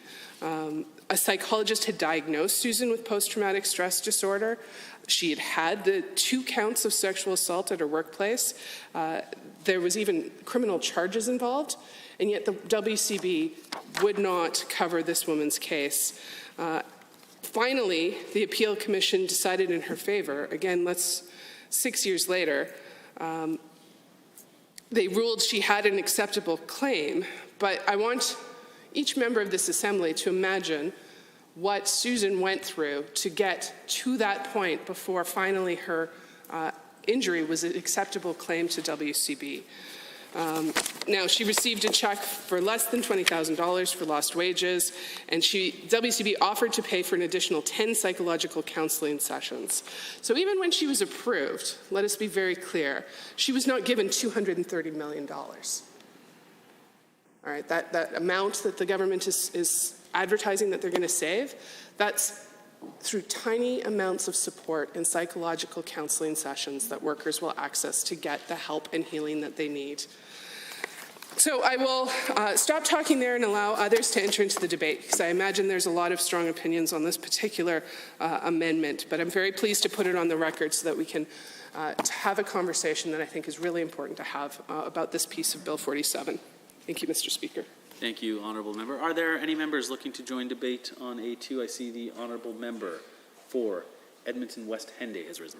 A psychologist had diagnosed Susan with post-traumatic stress disorder. She had had the 2 counts of sexual assault at her workplace. There was even criminal charges involved, and yet the WCB would not cover this woman's case. Finally, the appeal commission decided in her favor. Again, 6 years later, they ruled she had an acceptable claim, but I want each member of this assembly to imagine what Susan went through to get to that point before finally her injury was an acceptable claim to WCB. Now, she received a check for less than $20,000 for lost wages, and WCB offered to pay for an additional 10 psychological counseling sessions. So even when she was approved, let us be very clear, she was not given $230 million. All right, that amount that the government is advertising that they're going to save, that's through tiny amounts of support and psychological counseling sessions that workers will access to get the help and healing that they need. So I will stop talking there and allow others to enter into the debate, because I imagine there's a lot of strong opinions on this particular amendment, but I'm very pleased to put it on the record so that we can have a conversation that I think is really important to have about this piece of Bill 47. Thank you, Mr. Speaker. Thank you, Honourable Member. Are there any members looking to join debate on A2? I see the Honourable Member for Edmonton West Henday has risen.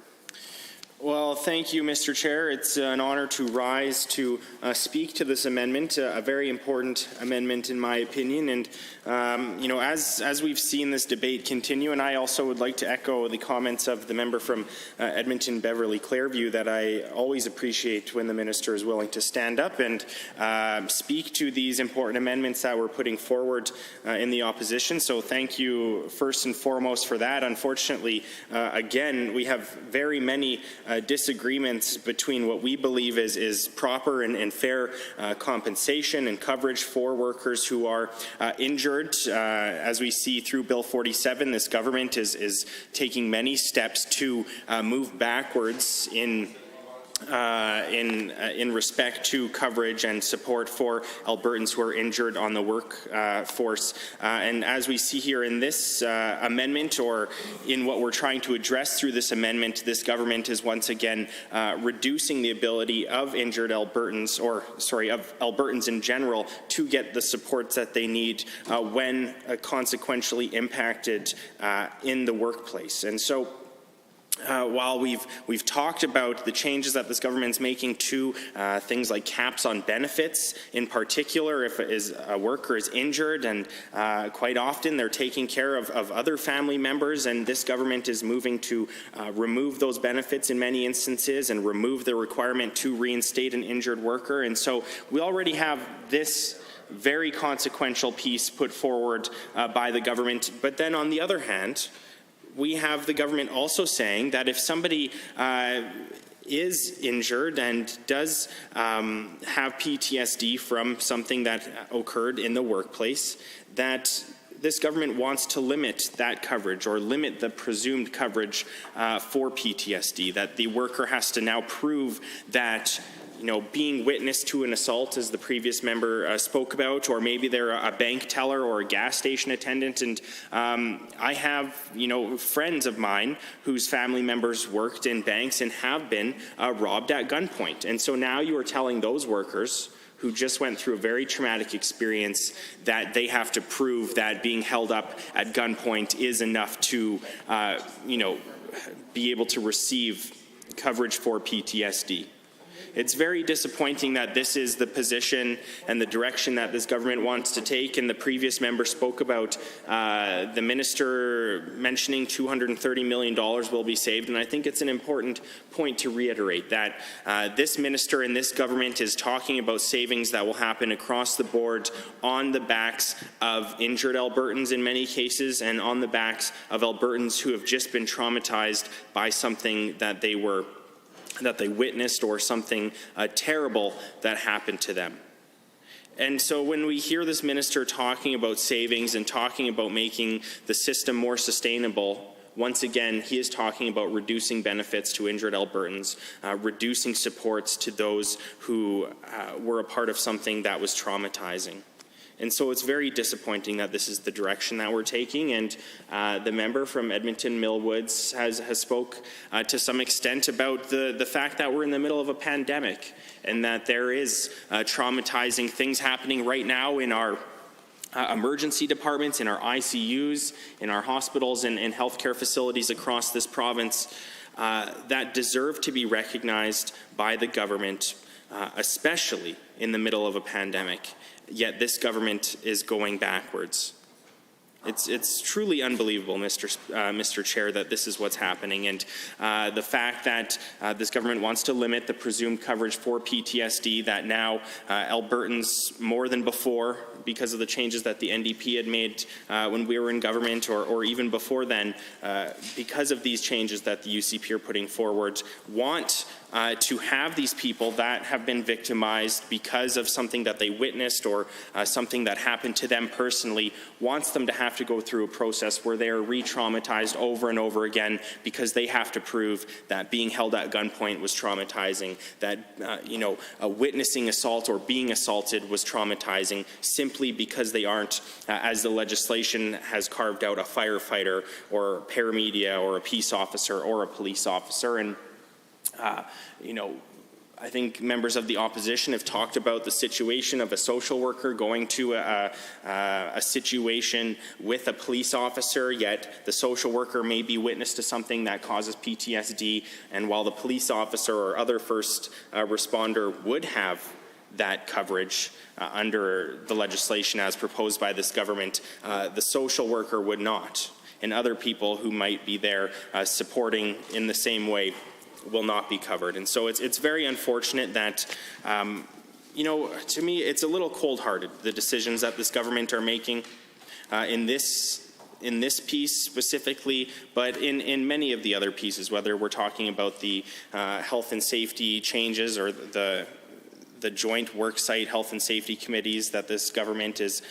Well, thank you, Mr. Chair. It's an honor to rise to speak to this amendment, a very important amendment in my opinion. And, you know, as we've seen this debate continue, and I also would like to echo the comments of the member from Edmonton Beverly Clairview, that I always appreciate when the minister is willing to stand up and speak to these important amendments that we're putting forward in the opposition. So thank you first and foremost for that. Unfortunately, again, we have very many disagreements between what we believe is proper and fair compensation and coverage for workers who are injured. As we see through Bill 47, this government is taking many steps to move backwards in respect to coverage and support for Albertans who are injured on the workforce. And as we see here in this amendment, or in what we're trying to address through this amendment, this government is once again reducing the ability of injured Albertans, or sorry, of Albertans in general, to get the supports that they need when consequentially impacted in the workplace. And so while we've talked about the changes that this government's making to things like caps on benefits, in particular, if a worker is injured, and quite often they're taking care of other family members, and this government is moving to remove those benefits in many instances and remove the requirement to reinstate an injured worker. And so we already have this very consequential piece put forward by the government. But then on the other hand, we have the government also saying that if somebody is injured and does have PTSD from something that occurred in the workplace, that this government wants to limit that coverage, or limit the presumed coverage for PTSD, that the worker has to now prove that, you know, being witness to an assault, as the previous member spoke about, or maybe they're a bank teller or a gas station attendant. And I have, you know, friends of mine whose family members worked in banks and have been robbed at gunpoint. And so now you are telling those workers who just went through a very traumatic experience that they have to prove that being held up at gunpoint is enough to, you know, be able to receive coverage for PTSD. It's very disappointing that this is the position and the direction that this government wants to take. And the previous member spoke about the minister mentioning $230 million will be saved. And I think it's an important point to reiterate that this minister and this government is talking about savings that will happen across the board on the backs of injured Albertans in many cases, and on the backs of Albertans who have just been traumatized by something that they witnessed, or something terrible that happened to them. And so when we hear this minister talking about savings and talking about making the system more sustainable, once again, he is talking about reducing benefits to injured Albertans, reducing supports to those who were a part of something that was traumatizing. And so it's very disappointing that this is the direction that we're taking. And the member from Edmonton Millwoods has spoke to some extent about the fact that we're in the middle of a pandemic, and that there is traumatizing things happening right now in our emergency departments, in our ICUs, in our hospitals and healthcare facilities across this province that deserve to be recognized by the government, especially in the middle of a pandemic. Yet this government is going backwards. It's truly unbelievable, Mr. Chair, that this is what's happening. And the fact that this government wants to limit the presumed coverage for PTSD, that now Albertans, more than before, because of the changes that the NDP had made when we were in government, or even before then, because of these changes that the UCP are putting forward, want to have these people that have been victimized because of something that they witnessed or something that happened to them personally, wants them to have to go through a process where they are re-traumatized over and over again because they have to prove that being held at gunpoint was traumatizing, that witnessing assault or being assaulted was traumatizing, simply because they aren't, as the legislation has carved out, a firefighter or paramedia or a peace officer or a police officer. And I think members of the opposition have talked about the situation of a social worker going to a situation with a police officer, yet the social worker may be witness to something that causes PTSD, and while the police officer or other first responder would have that coverage under the legislation as proposed by this government, the social worker would not, and other people who might be there supporting in the same way will not be covered. And so it's very unfortunate that, to me, it's a little cold-hearted, the decisions that this government are making in this piece specifically, but in many of the other pieces, whether we're talking about the health and safety changes or the joint worksite health and safety committees that this government is,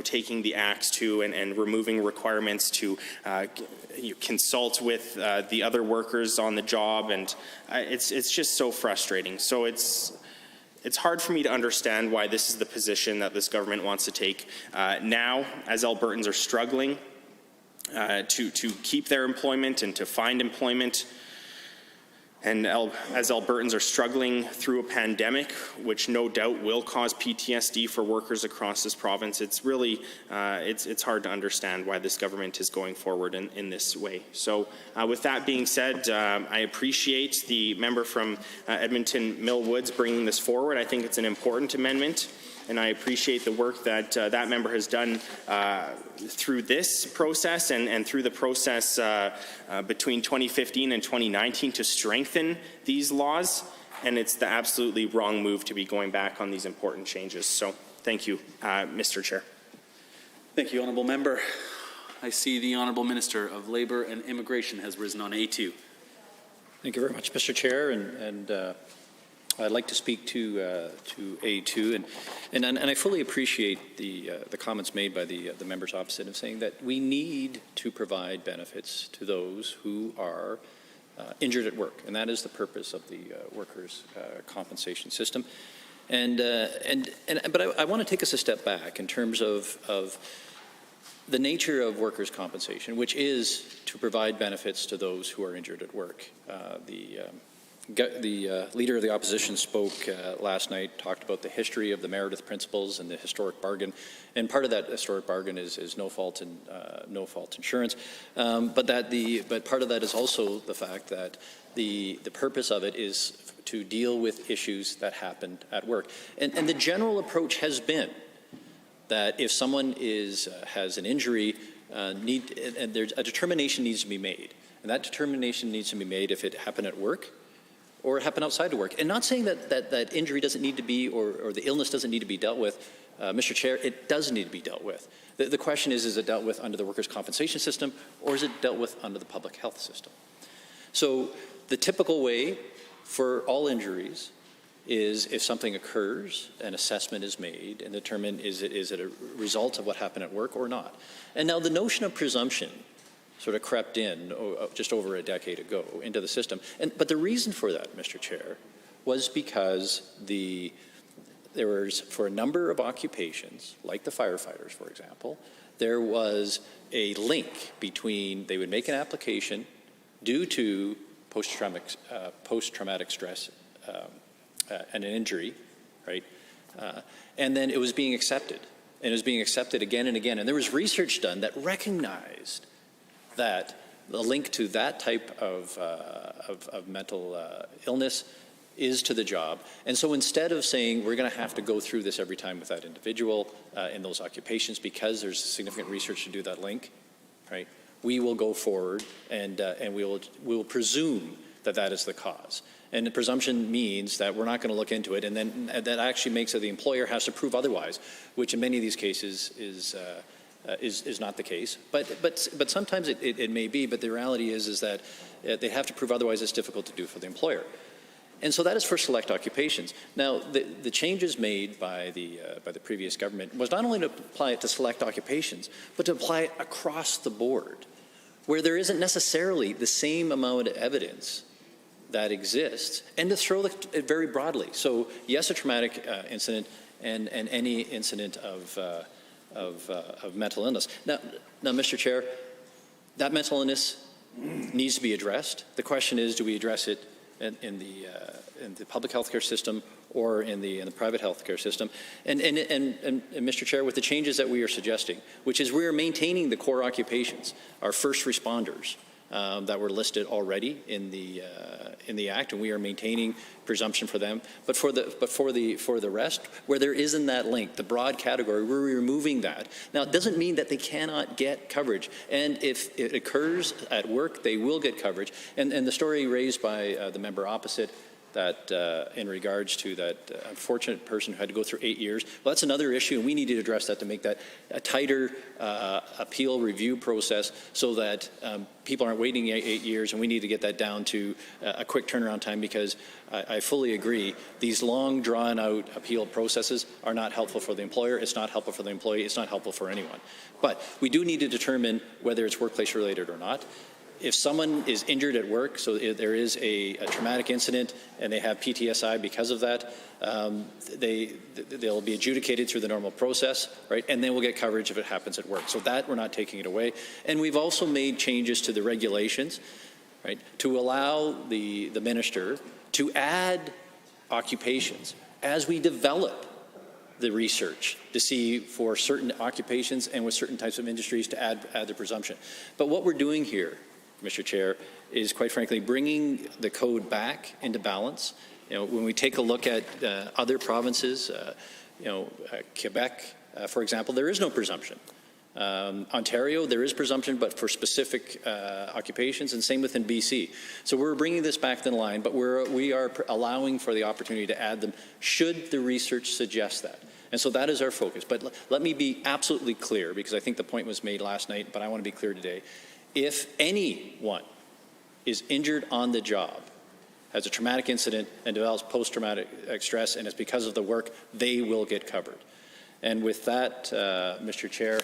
taking the axe to and removing requirements to consult with the other workers on the job, and it's just so frustrating. So it's hard for me to understand why this is the position that this government wants to take now, as Albertans are struggling to keep their employment and to find employment. And as Albertans are struggling through a pandemic, which no doubt will cause PTSD for workers across this province, it's really, it's hard to understand why this government is going forward in this way. So with that being said, I appreciate the member from Edmonton Mill Woods bringing this forward. I think it's an important amendment, and I appreciate the work that that member has done through this process and through the process between 2015 and 2019 to strengthen these laws. And it's the absolutely wrong move to be going back on these important changes. So thank you, Mr. Chair. Thank you, Honourable Member. I see the Honourable Minister of Labour and Immigration has risen on A2. Thank you very much, Mr. Chair, and I'd like to speak to A2, and I fully appreciate the comments made by the members opposite of saying that we need to provide benefits to those who are injured at work, and that is the purpose of the workers' compensation system. But I want to take us a step back in terms of the nature of workers' compensation, which is to provide benefits to those who are injured at work. The Leader of the Opposition spoke last night, talked about the history of the Meredith Principles and the historic bargain, and part of that historic bargain is no fault insurance, but part of that is also the fact that the purpose of it is to deal with issues that happened at work, and the general approach has been that if someone has an injury, there's a determination needs to be made, and that determination needs to be made if it happened at work or it happened outside of work. And not saying that injury doesn't need to be, or the illness doesn't need to be dealt with, Mr. Chair, it does need to be dealt with. The question is it dealt with under the workers' compensation system, or is it dealt with under the public health system? So the typical way for all injuries is if something occurs, an assessment is made and determined is it a result of what happened at work or not. And now the notion of presumption sort of crept in just over a decade ago into the system. But the reason for that, Mr. Chair, was because there was, for a number of occupations, like the firefighters, for example, there was a link between, they would make an application due to post-traumatic stress and an injury, right? And then it was being accepted. And it was being accepted again and again. And there was research done that recognized that the link to that type of mental illness is to the job. And so instead of saying we're going to have to go through this every time with that individual in those occupations because there's significant research to do that link, right? We will go forward and we will presume that is the cause. And the presumption means that we're not going to look into it, and then that actually makes it the employer has to prove otherwise, which in many of these cases is not the case. But sometimes it may be. But the reality is that they have to prove otherwise. It's difficult to do for the employer. And so that is for select occupations. Now, the changes made by the previous government was not only to apply it to select occupations, but to apply it across the board, where there isn't necessarily the same amount of evidence that exists, and to throw it very broadly. So yes, a traumatic incident and any incident of mental illness. Now, Mr. Chair, that mental illness needs to be addressed. The question is, do we address it in the public healthcare system or in the private healthcare system? And Mr. Chair, with the changes that we are suggesting, which is we are maintaining the core occupations, our first responders that were listed already in the Act, and we are maintaining presumption for them. But for the rest, where there isn't that link, the broad category, we're removing that. Now, it doesn't mean that they cannot get coverage, and if it occurs at work, they will get coverage. And the story raised by the member opposite, that in regards to that unfortunate person who had to go through 8 years. Well, that's another issue, and we need to address that to make that a tighter appeal review process so that people aren't waiting 8 years, and we need to get that down to a quick turnaround time, because I fully agree, these long drawn-out appeal processes are not helpful for the employer, it's not helpful for the employee, it's not helpful for anyone. But we do need to determine whether it's workplace-related or not. If someone is injured at work, so there is a traumatic incident and they have PTSI because of that, they'll be adjudicated through the normal process, right? And they will get coverage if it happens at work. So that, we're not taking it away. And we've also made changes to the regulations, right, to allow the minister to add occupations as we develop the research to see for certain occupations and with certain types of industries to add the presumption. But what we're doing here, Mr. Chair, is quite frankly bringing the code back into balance. You know, when we take a look at other provinces, Quebec, for example, there is no presumption. Ontario, there is presumption, but for specific occupations, and same within BC. So we're bringing this back in line, but we are allowing for the opportunity to add them should the research suggest that. And so that is our focus. But let me be absolutely clear, because I think the point was made last night, but I want to be clear today. If anyone is injured on the job, has a traumatic incident and develops post-traumatic stress, and it's because of the work, they will get covered. And with that, Mr. Chair,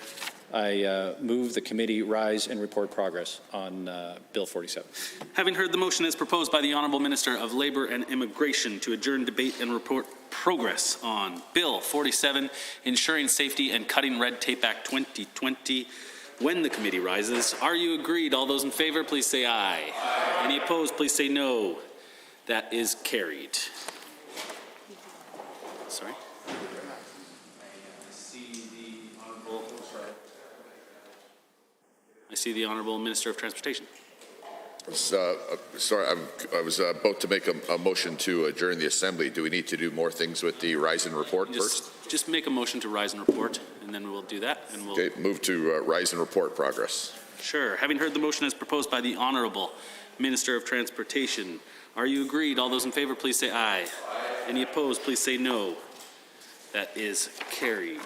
I move the committee rise and report progress on Bill 47. Having heard the motion as proposed by the Honourable Minister of Labour and Immigration to adjourn debate and report progress on Bill 47, Ensuring Safety and Cutting Red Tape Act 2020, when the committee rises, are you agreed? All those in favour, please say aye. Aye. Any opposed, please say no. That is carried. Sorry? I see the Honourable Minister of Transportation. Sorry, I was about to make a motion to adjourn the Assembly. Do we need to do more things with the rise and report first? Just make a motion to rise and report, and then we'll do that. And we'll move to rise and report progress. Sure. Having heard the motion as proposed by the Honourable Minister of Transportation, are you agreed? All those in favour, please say aye. Aye. Any opposed, please say no. That is carried.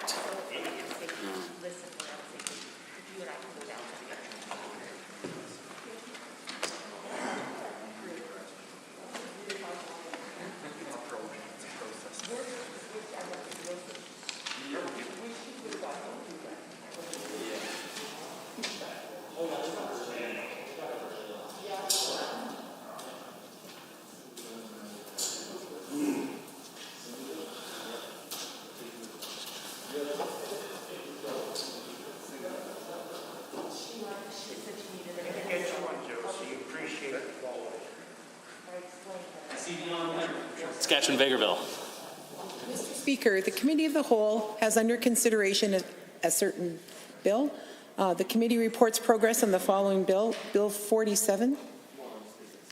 Saskatchewan-Vegreville. Mr. Speaker, the Committee of the Whole has under consideration a certain bill. The committee reports progress on the following bill, Bill 47.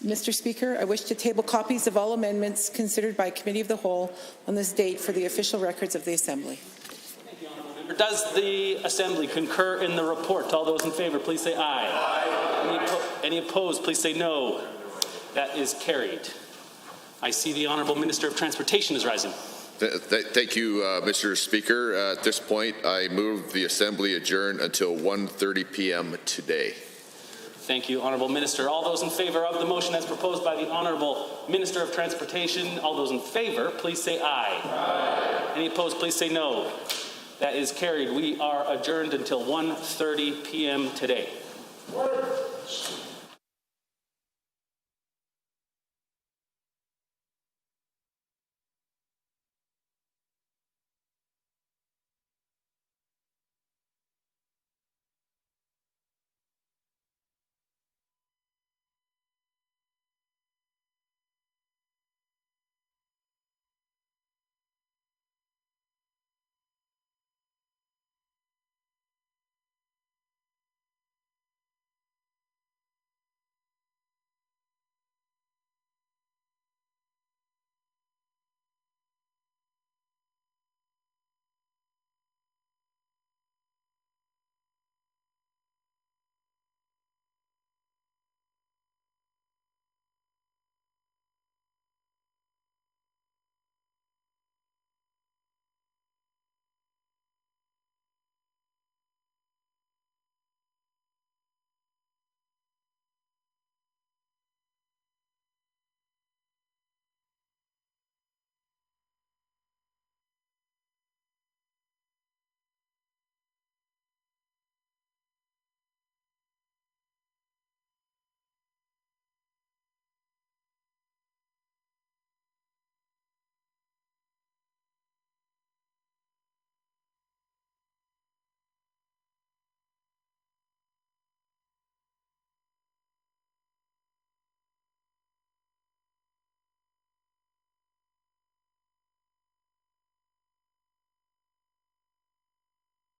Mr. Speaker, I wish to table copies of all amendments considered by Committee of the Whole on this date for the official records of the Assembly. Thank you, Honourable Member. Does the Assembly concur in the report? All those in favour, please say aye. Aye. Any opposed, please say no. That is carried. I see the Honourable Minister of Transportation is rising. Thank you, Mr. Speaker. At this point, I move the Assembly adjourn until 1:30 p.m. today. Thank you, Honourable Minister. All those in favour of the motion as proposed by the Honourable Minister of Transportation, all those in favour, please say aye. Aye. Any opposed, please say no. That is carried. We are adjourned until 1:30 p.m. today.